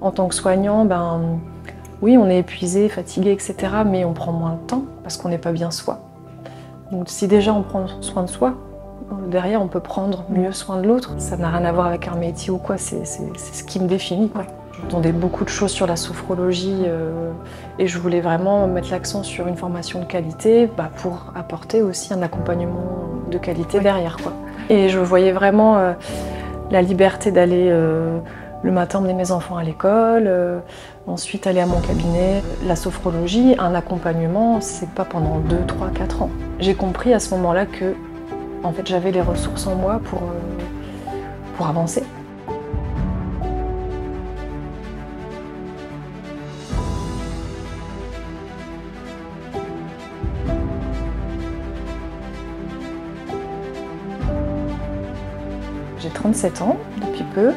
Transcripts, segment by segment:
En tant que soignant, oui, on est épuisé, fatigué, etc. Mais on prend moins de temps parce qu'on n'est pas bien soi. Donc si déjà on prend soin de soi, derrière on peut prendre mieux soin de l'autre. Ça n'a rien à voir avec un métier ou quoi, c'est ce qui me définit, quoi. J'entendais beaucoup de choses sur la sophrologie et je voulais vraiment mettre l'accent sur une formation de qualité pour apporter aussi un accompagnement de qualité derrière, quoi. Et je voyais vraiment la liberté d'aller le matin emmener mes enfants à l'école, ensuite aller à mon cabinet. La sophrologie, un accompagnement, c'est pas pendant 2, 3, 4 ans. J'ai compris à ce moment-là que en fait, j'avais les ressources en moi pour avancer. J'ai 37 ans depuis peu.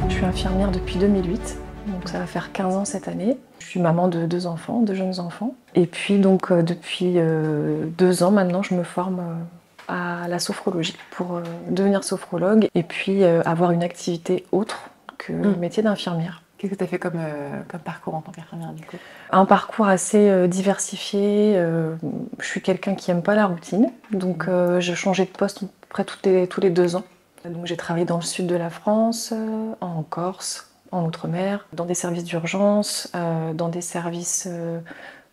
Je suis infirmière depuis 2008, donc ça va faire 15 ans cette année. Je suis maman de 2 enfants, 2 jeunes enfants. Et puis donc depuis 2 ans maintenant, je me forme à la sophrologie pour devenir sophrologue et puis avoir une activité autre que le métier d'infirmière. Qu'est-ce que tu as fait comme parcours en tant qu'infirmière du coup? Un parcours assez diversifié. Je suis quelqu'un qui n'aime pas la routine, donc je changeais de poste à peu près tous les 2 ans. Donc j'ai travaillé dans le sud de la France, en Corse, en Outre-mer, dans des services d'urgence, dans des services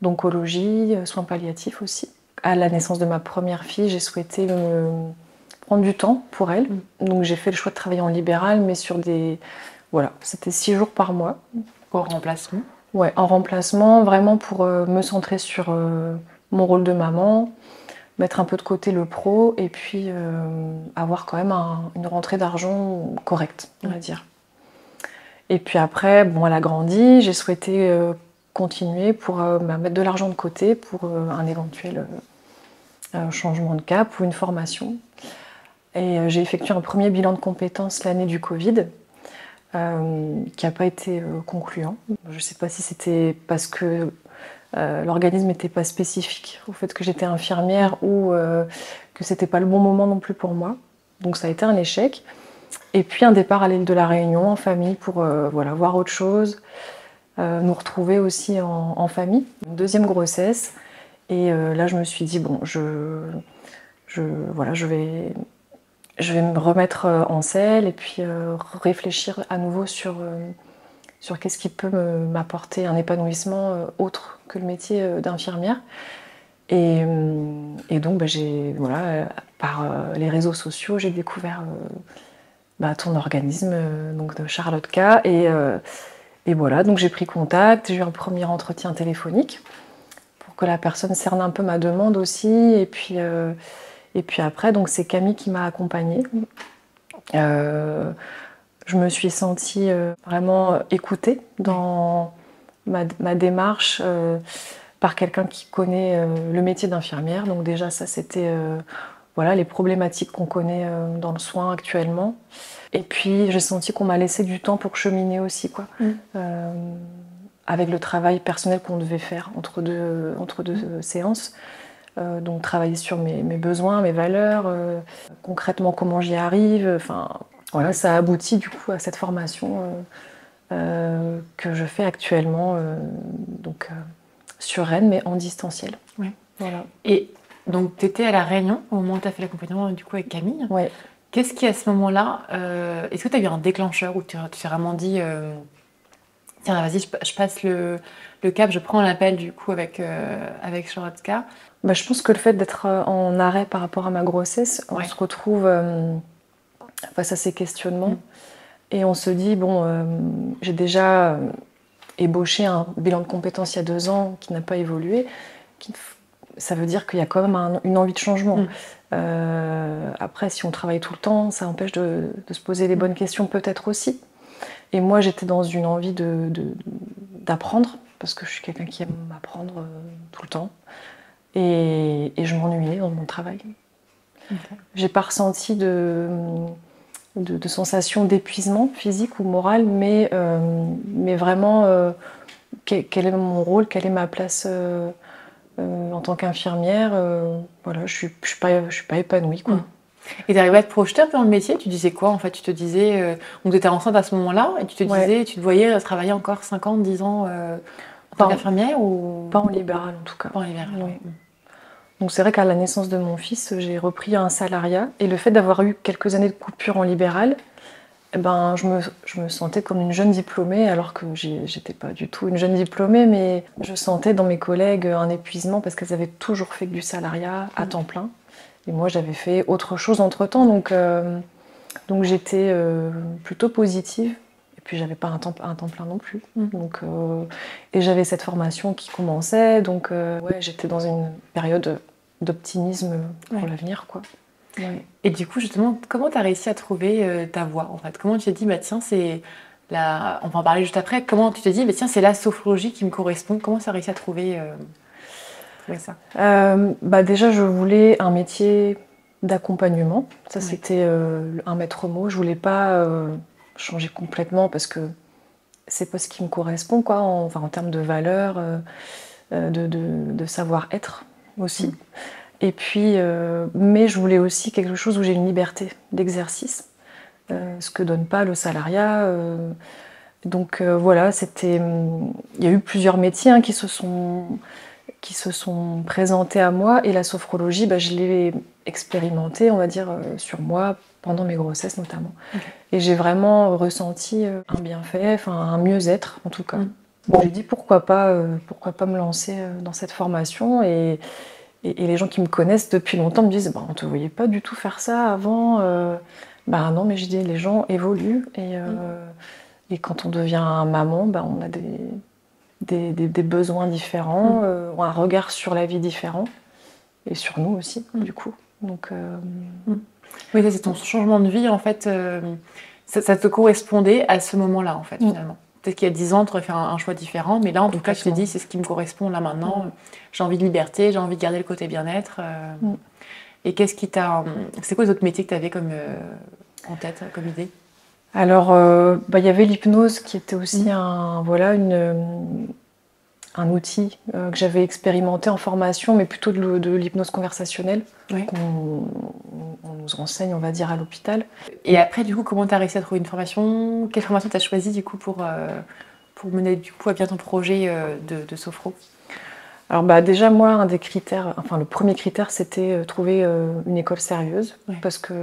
d'oncologie, soins palliatifs aussi. À la naissance de ma première fille, j'ai souhaité prendre du temps pour elle. Donc j'ai fait le choix de travailler en libéral, mais sur des... Voilà, c'était 6 jours par mois. Pour remplacement? Ouais, en remplacement, vraiment pour me centrer sur mon rôle de maman, mettre un peu de côté le pro et puis avoir quand même une rentrée d'argent correcte, on va dire. Et puis après, bon, elle a grandi, j'ai souhaité continuer pour mettre de l'argent de côté pour un éventuel changement de cap ou une formation. Et j'ai effectué un premier bilan de compétences l'année du Covid. Qui n'a pas été concluant. Je ne sais pas si c'était parce que l'organisme n'était pas spécifique au fait que j'étais infirmière ou que c'était pas le bon moment non plus pour moi. Donc ça a été un échec. Et puis un départ à l'île de la Réunion en famille pour voilà, voir autre chose, nous retrouver aussi en famille. Une deuxième grossesse. Et là je me suis dit, bon, voilà, je vais me remettre en selle et puis réfléchir à nouveau sur qu'est-ce qui peut m'apporter un épanouissement autre que le métier d'infirmière. Et donc, par les réseaux sociaux, j'ai découvert ton organisme, donc de Charlotte K. Et voilà, donc j'ai pris contact, j'ai eu un premier entretien téléphonique pour que la personne cerne un peu ma demande aussi. Et puis après, donc c'est Camille qui m'a accompagnée. Je me suis sentie vraiment écoutée dans ma démarche par quelqu'un qui connaît le métier d'infirmière. Donc déjà, ça, c'était voilà, les problématiques qu'on connaît dans le soin actuellement. Et puis, j'ai senti qu'on m'a laissé du temps pour cheminer aussi, quoi. Avec le travail personnel qu'on devait faire entre deux séances. Donc travailler sur mes besoins, mes valeurs, concrètement comment j'y arrive. Enfin, voilà, ça aboutit du coup à cette formation que je fais actuellement sur Rennes, mais en distanciel. Ouais. Voilà. Et donc tu étais à La Réunion au moment où tu as fait l'accompagnement du coup avec Camille. Ouais. Qu'est-ce qui à ce moment-là, est-ce que tu as eu un déclencheur où tu t'es vraiment dit tiens, vas-y, je passe le cap, je prends l'appel du coup avec Charlotte K. Je pense que le fait d'être en arrêt par rapport à ma grossesse, on se retrouve face à ces questionnements et on se dit, bon, j'ai déjà ébauché un bilan de compétences il y a 2 ans qui n'a pas évolué. Ça veut dire qu'il y a quand même une envie de changement. Après, si on travaille tout le temps, ça empêche de se poser les bonnes questions peut-être aussi. Et moi, j'étais dans une envie d'apprendre, parce que je suis quelqu'un qui aime apprendre tout le temps. Et je m'ennuyais dans mon travail. J'ai pas ressenti de sensation d'épuisement physique ou moral, mais vraiment quel est mon rôle, quelle est ma place en tant qu'infirmière. Voilà, je suis pas épanouie, quoi. Et tu arrivais à te projeter un peu dans le métier? Tu disais quoi en fait? Tu te disais, donc tu étais enceinte à ce moment-là et tu te disais, tu te voyais travailler encore 5 ans, 10 ans en tant qu'infirmière ou pas en libéral en tout cas. pas en libéral? Oui. Donc c'est vrai qu'à la naissance de mon fils, j'ai repris un salariat et le fait d'avoir eu quelques années de coupure en libéral, eh ben, je me sentais comme une jeune diplômée alors que j'étais pas du tout une jeune diplômée, mais je sentais dans mes collègues un épuisement parce qu'elles avaient toujours fait que du salariat à temps plein. Et moi j'avais fait autre chose entre-temps, donc j'étais plutôt positive. Et puis j'avais pas un temps plein non plus. Donc, et j'avais cette formation qui commençait, donc ouais, j'étais dans une période d'optimisme pour l'avenir, quoi. Ouais. Et du coup, justement, comment tu as réussi à trouver ta voie en fait? Comment tu t'es dit, bah tiens, c'est on va en parler juste après, comment tu t'es dit, bah tiens, c'est la sophrologie qui me correspond? Comment tu as réussi à trouver ça? Bah déjà, je voulais un métier d'accompagnement. Ça, c'était un maître mot. Je voulais pas changer complètement parce que c'est pas ce qui me correspond, quoi, en termes de valeurs, de savoir-être aussi. Et puis, mais je voulais aussi quelque chose où j'ai une liberté d'exercice, ce que donne pas le salariat. Donc voilà, il y a eu plusieurs métiers qui se sont présentés à moi, et la sophrologie, bah, je l'ai expérimentée, on va dire, sur moi pendant mes grossesses notamment. Et j'ai vraiment ressenti un bienfait, enfin un mieux-être en tout cas. Bon, j'ai dit pourquoi pas me lancer dans cette formation, et les gens qui me connaissent depuis longtemps me disent bah, on te voyait pas du tout faire ça avant. Bah non, mais je dis les gens évoluent, et quand on devient maman, bah, on a des besoins différents, un regard sur la vie différent, et sur nous aussi, du coup. Donc, oui, ça, c'est ton changement de vie, en fait. Ça te correspondait à ce moment-là, en fait, finalement. Peut-être qu'il y a 10 ans, tu aurais fait un choix différent, mais là, en tout cas, tu t'es dit, c'est ce qui me correspond là maintenant. J'ai envie de liberté, j'ai envie de garder le côté bien-être. Et qu'est-ce qui t'a... C'est quoi les autres métiers que tu avais en tête, comme idée? Alors, bah, y avait l'hypnose qui était aussi un outil que j'avais expérimenté en formation, mais plutôt de l'hypnose conversationnelle, qu'on nous enseigne, on va dire, à l'hôpital. Et après, du coup, comment tu as réussi à trouver une formation? Quelle formation tu as choisi, du coup, pour mener, du coup, à bien ton projet de sophro? Alors, bah, déjà, moi, un des critères, le premier critère, c'était trouver une école sérieuse, parce que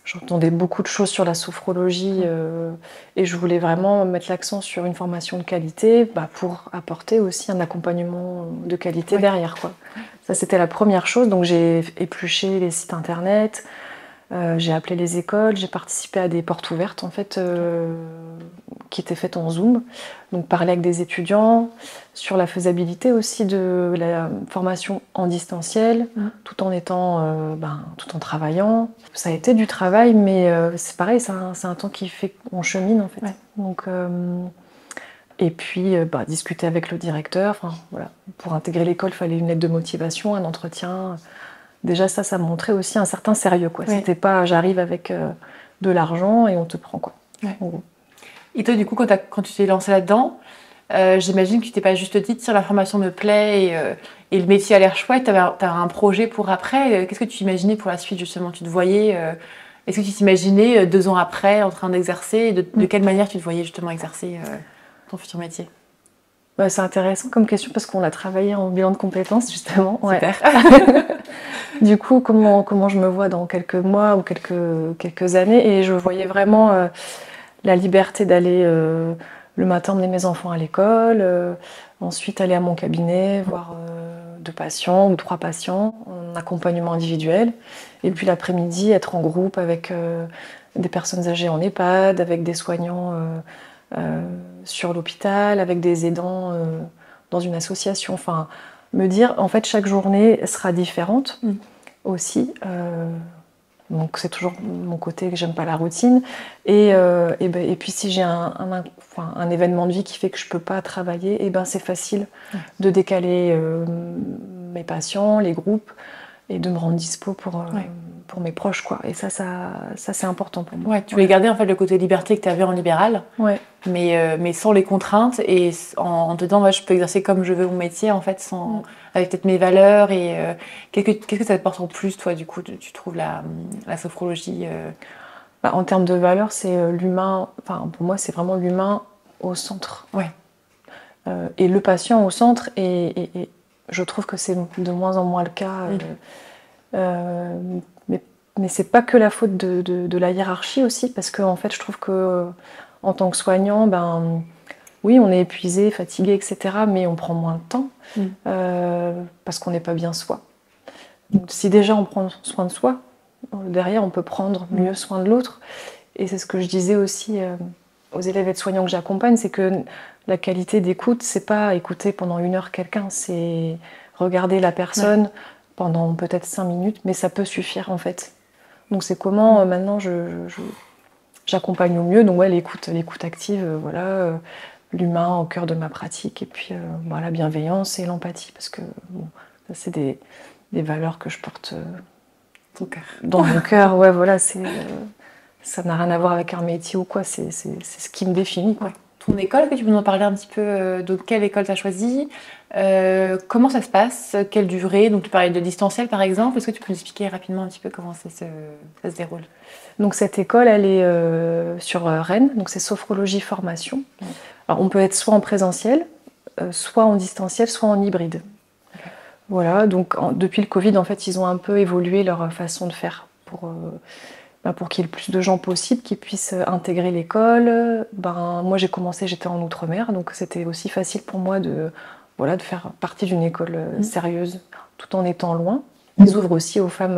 j'entendais beaucoup de choses sur la sophrologie, et je voulais vraiment mettre l'accent sur une formation de qualité, pour apporter aussi un accompagnement de qualité derrière, quoi. Ça, c'était la première chose. Donc j'ai épluché les sites internet, j'ai appelé les écoles, j'ai participé à des portes ouvertes en fait, qui étaient faites en Zoom. Donc parler avec des étudiants sur la faisabilité aussi de la formation en distanciel, tout en travaillant. Ça a été du travail, mais c'est pareil, c'est un temps qui fait qu'on chemine en fait. Donc, et puis discuter avec le directeur. Voilà. Pour intégrer l'école, il fallait une lettre de motivation, un entretien. Déjà ça montrait aussi un certain sérieux, quoi. C'était pas j'arrive avec de l'argent et on te prend, quoi. Et toi, du coup, quand tu t'es lancée là-dedans, j'imagine que tu t'es pas juste dit tiens, la formation me plaît et le métier a l'air chouette. T'as un projet pour après. Qu'est-ce que tu imaginais pour la suite, justement? Tu te voyais est-ce que tu t'imaginais 2 ans après en train d'exercer? De quelle manière tu te voyais justement exercer ton futur métier? C'est intéressant comme question parce qu'on a travaillé en bilan de compétences, justement. Super. Du coup, comment je me vois dans quelques mois ou quelques années, et je voyais vraiment la liberté d'aller le matin emmener mes enfants à l'école, ensuite aller à mon cabinet, voir 2 patients ou 3 patients en accompagnement individuel, et puis l'après-midi être en groupe avec des personnes âgées en EHPAD, avec des soignants sur l'hôpital, avec des aidants dans une association. Enfin, me dire, en fait, chaque journée sera différente aussi. Donc c'est toujours mon côté que j'aime pas la routine. Et puis si j'ai un événement de vie qui fait que je peux pas travailler, et c'est facile de décaler mes patients, les groupes, et de me rendre dispo pour mes proches, quoi. Et ça c'est important pour moi. Tu voulais garder en fait le côté liberté que tu avais en libéral, mais sans les contraintes, et en te disant je peux exercer comme je veux mon métier, en fait, sans avec peut-être mes valeurs et qu'est-ce que ça te porte en plus, toi, du coup, tu trouves la sophrologie En termes de valeurs, c'est l'humain, enfin pour moi c'est vraiment l'humain au centre. Ouais. Et le patient au centre, et je trouve que c'est de moins en moins le cas. Mais c'est pas que la faute de la hiérarchie aussi, parce que en fait je trouve que en tant que soignant, oui, on est épuisé, fatigué, etc. Mais on prend moins de temps parce qu'on n'est pas bien soi. Donc, si déjà on prend soin de soi, derrière on peut prendre mieux soin de l'autre. Et c'est ce que je disais aussi aux élèves aides-soignants que j'accompagne, c'est que la qualité d'écoute, c'est pas écouter pendant 1 heure quelqu'un, c'est regarder la personne pendant peut-être 5 minutes, mais ça peut suffire en fait. Donc c'est comment maintenant j'accompagne au mieux. Donc ouais, l'écoute active, l'humain au cœur de ma pratique, et puis la bienveillance et l'empathie, parce que bon, ça c'est des valeurs que je porte dans mon cœur. Ouais, voilà, ça n'a rien à voir avec un métier ou quoi, c'est ce qui me définit, quoi. Ton école, est-ce que tu peux nous en parler un petit peu de quelle école tu as choisi? Comment ça se passe? Quelle durée? Donc tu parlais de distanciel par exemple. Est-ce que tu peux nous expliquer rapidement un petit peu comment ça se déroule? Donc cette école, elle est sur Rennes, donc c'est sophrologie formation. Alors on peut être soit en présentiel, soit en distanciel, soit en hybride. Voilà, donc depuis le Covid, en fait, ils ont un peu évolué leur façon de faire pour qu'il y ait le plus de gens possible qui puissent intégrer l'école. Moi, j'étais en Outre-mer, donc c'était aussi facile pour moi de faire partie d'une école sérieuse, tout en étant loin. Ils ouvrent aussi aux femmes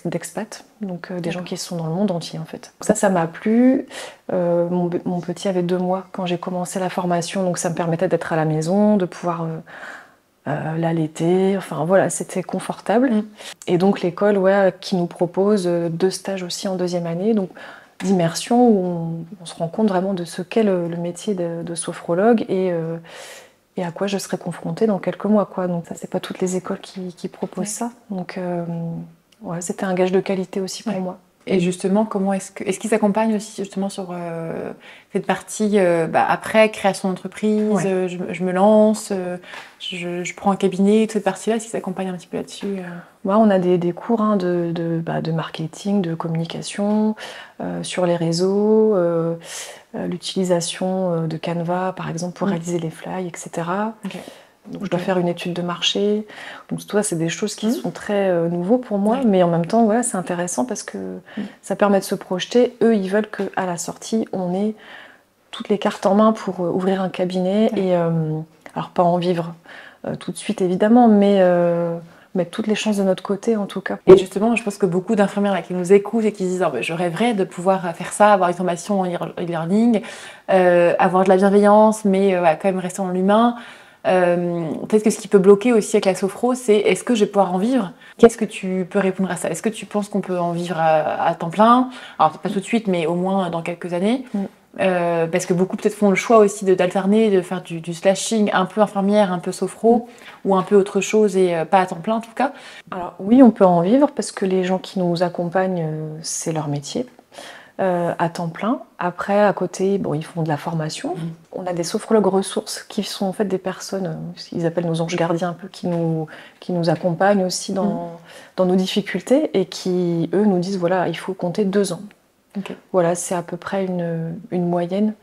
d'expat, donc des gens qui sont dans le monde entier, en fait. Donc ça m'a plu. Mon petit avait 2 mois quand j'ai commencé la formation, donc ça me permettait d'être à la maison, de pouvoir l'allaiter, enfin voilà, c'était confortable. Et donc l'école qui nous propose 2 stages aussi en 2e année, donc d'immersion où on se rend compte vraiment de ce qu'est le métier de sophrologue et à quoi je serai confrontée dans quelques mois, quoi. Donc ça, c'est pas toutes les écoles qui proposent ça. Donc c'était un gage de qualité aussi pour moi. Et justement, est-ce qu'ils s'accompagnent aussi justement sur cette partie après création d'entreprise, je me lance, je prends un cabinet, toute cette partie-là, est-ce qu'ils s'accompagnent un petit peu là-dessus On a des cours de marketing, de communication, sur les réseaux, l'utilisation de Canva par exemple pour réaliser les flyers, etc. Donc je dois faire une étude de marché. Donc toi, c'est des choses qui sont très nouveaux pour moi, mais en même temps, c'est intéressant parce que ça permet de se projeter. Eux, ils veulent qu'à la sortie, on ait toutes les cartes en main pour ouvrir un cabinet et alors pas en vivre tout de suite évidemment, mais mettre toutes les chances de notre côté en tout cas. Et justement, je pense que beaucoup d'infirmières là, qui nous écoutent et qui se disent je rêverais de pouvoir faire ça, avoir une formation en e-learning, avoir de la bienveillance, mais quand même rester dans l'humain. Peut-être que ce qui peut bloquer aussi avec la sophro, c'est est-ce que je vais pouvoir en vivre? Qu'est-ce que tu peux répondre à ça? Est-ce que tu penses qu'on peut en vivre à temps plein? Alors pas tout de suite, mais au moins dans quelques années. Parce que beaucoup peut-être font le choix aussi d'alterner, de faire du slashing un peu infirmière, un peu sophro, ou un peu autre chose et pas à temps plein en tout cas. Alors oui, on peut en vivre parce que les gens qui nous accompagnent, c'est leur métier. À temps plein. Après, à côté, ils font de la formation. On a des sophrologues ressources qui sont en fait des personnes, ils appellent nos anges gardiens un peu, qui nous accompagnent aussi dans nos difficultés et qui, eux, nous disent voilà, il faut compter 2 ans. Voilà, c'est à peu près une moyenne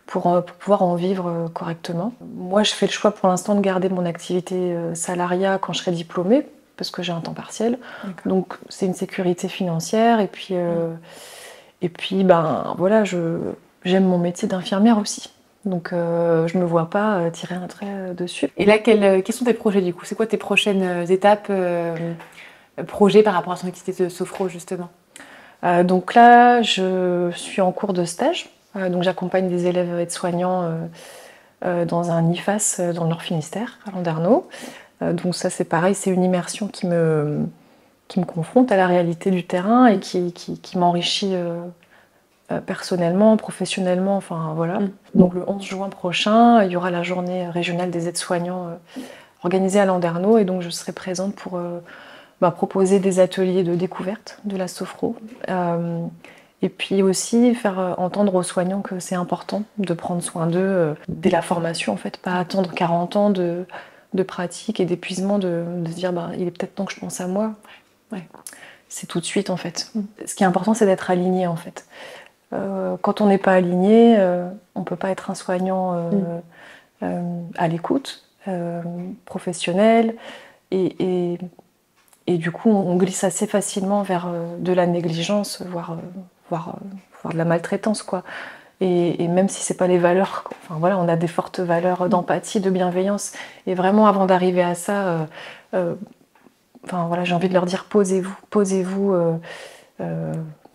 pour pouvoir en vivre correctement. Moi, je fais le choix pour l'instant de garder mon activité salariat quand je serai diplômée, parce que j'ai un temps partiel. Donc, c'est une sécurité financière et puis... j'aime mon métier d'infirmière aussi. Donc je me vois pas tirer un trait dessus. Et là, quels sont tes projets du coup? C'est quoi tes prochaines étapes, projets par rapport à ton activité de sophro justement? Donc là, je suis en cours de stage. Donc j'accompagne des élèves aides-soignants dans un IFAS dans le Nord-Finistère, à Landerneau. Donc ça c'est pareil, c'est une immersion qui me confronte à la réalité du terrain et qui m'enrichit personnellement, professionnellement, enfin voilà. Donc le 11 juin prochain, il y aura la journée régionale des aides-soignants organisée à Landerneau et donc je serai présente pour proposer des ateliers de découverte de la sophro et puis aussi faire entendre aux soignants que c'est important de prendre soin d'eux dès la formation en fait, pas attendre 40 ans de pratique et d'épuisement de se dire bah, il est peut-être temps que je pense à moi. Ouais. C'est tout de suite en fait. Ce qui est important, c'est d'être aligné en fait. Quand on n'est pas aligné, on ne peut pas être un soignant à l'écoute, professionnel, et du coup on glisse assez facilement vers de la négligence, voire de la maltraitance, quoi. Et même si c'est pas les valeurs, enfin voilà, on a des fortes valeurs d'empathie, de bienveillance, et vraiment avant d'arriver à ça, enfin voilà, j'ai envie de leur dire posez-vous.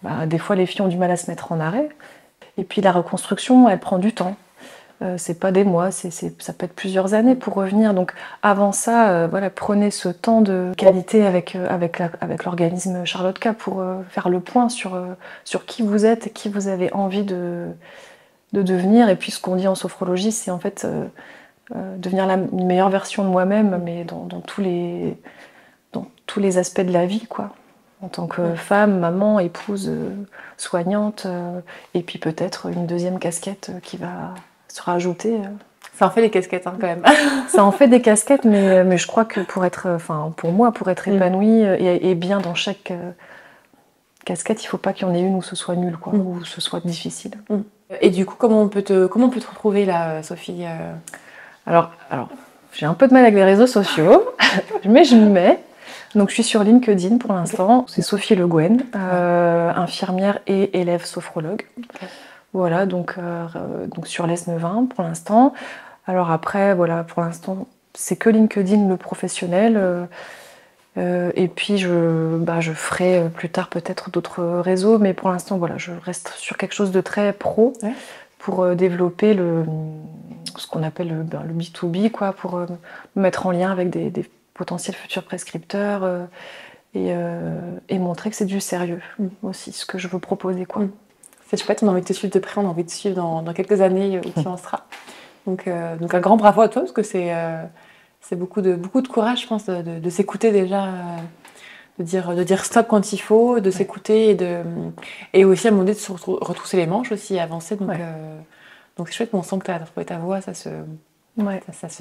Bah, des fois les filles ont du mal à se mettre en arrêt, et puis la reconstruction, elle prend du temps. C'est pas des mois, ça peut être plusieurs années pour revenir. Donc avant ça, voilà, prenez ce temps de qualité avec l'organisme Charlotte K pour faire le point sur qui vous êtes et qui vous avez envie de devenir. Et puis ce qu'on dit en sophrologie, c'est en fait devenir une meilleure version de moi-même, mais dans tous les aspects de la vie, quoi. En tant que femme, maman, épouse, soignante, et puis peut-être une deuxième casquette qui va se rajouter. Ça en fait des casquettes hein, quand même. Ça en fait des casquettes, mais je crois que pour être épanouie et bien dans chaque casquette, il ne faut pas qu'il y en ait une où ce soit nul, quoi, où ce soit difficile. Et du coup, comment on peut te retrouver là, Sophie Alors, j'ai un peu de mal avec les réseaux sociaux, mais je m'y mets. Donc je suis sur LinkedIn pour l'instant. C'est Sophie Le Guen, infirmière et élève sophrologue. Voilà, donc sur l'Esnevin pour l'instant. Alors après, voilà, pour l'instant, c'est que LinkedIn, le professionnel. Et puis je ferai plus tard peut-être d'autres réseaux, mais pour l'instant, voilà, je reste sur quelque chose de très pro pour développer ce qu'on appelle le B2B, quoi, pour me mettre en lien avec des potentiels futurs prescripteurs et montrer que c'est du sérieux aussi, ce que je veux proposer, quoi. C'est chouette, on a envie de te suivre de près, on a envie de te suivre dans quelques années où tu en seras. Donc un grand bravo à toi, parce que c'est beaucoup de courage, je pense, de s'écouter déjà, de dire stop quand il faut, de s'écouter et aussi à un moment donné de se retrousser les manches aussi, avancer. Donc c'est chouette, on sent que tu as trouvé ta voie, ça se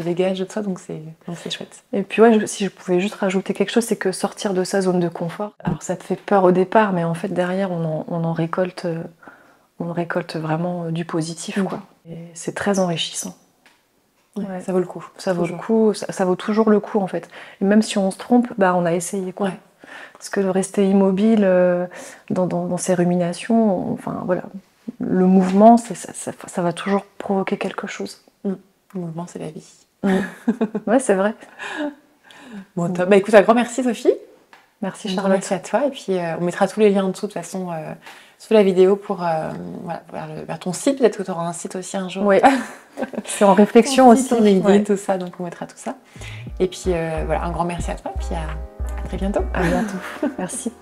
dégage de toi, donc c'est chouette. Et puis si je pouvais juste rajouter quelque chose, c'est que sortir de sa zone de confort, alors ça te fait peur au départ, mais en fait derrière on en récolte vraiment du positif, quoi. Et c'est très enrichissant. Ça vaut le coup. Ça vaut le coup, ça vaut toujours le coup en fait. Et même si on se trompe, bah on a essayé, quoi. Parce que de rester immobile dans ses ruminations, enfin voilà, le mouvement, ça va toujours provoquer quelque chose. Le mouvement, c'est la vie. Ouais, c'est vrai. Bon, top. Bah écoute, un grand merci Sophie. Merci Charlotte. Merci à toi. Et puis on mettra tous les liens en dessous de toute façon sous la vidéo pour vers ton site. Peut-être que tu auras un site aussi un jour. Oui. C'est en réflexion aussi. Sur LinkedIn, tout ça. Donc on mettra tout ça. Et puis voilà, un grand merci à toi. Et puis à très bientôt. À bientôt. Merci.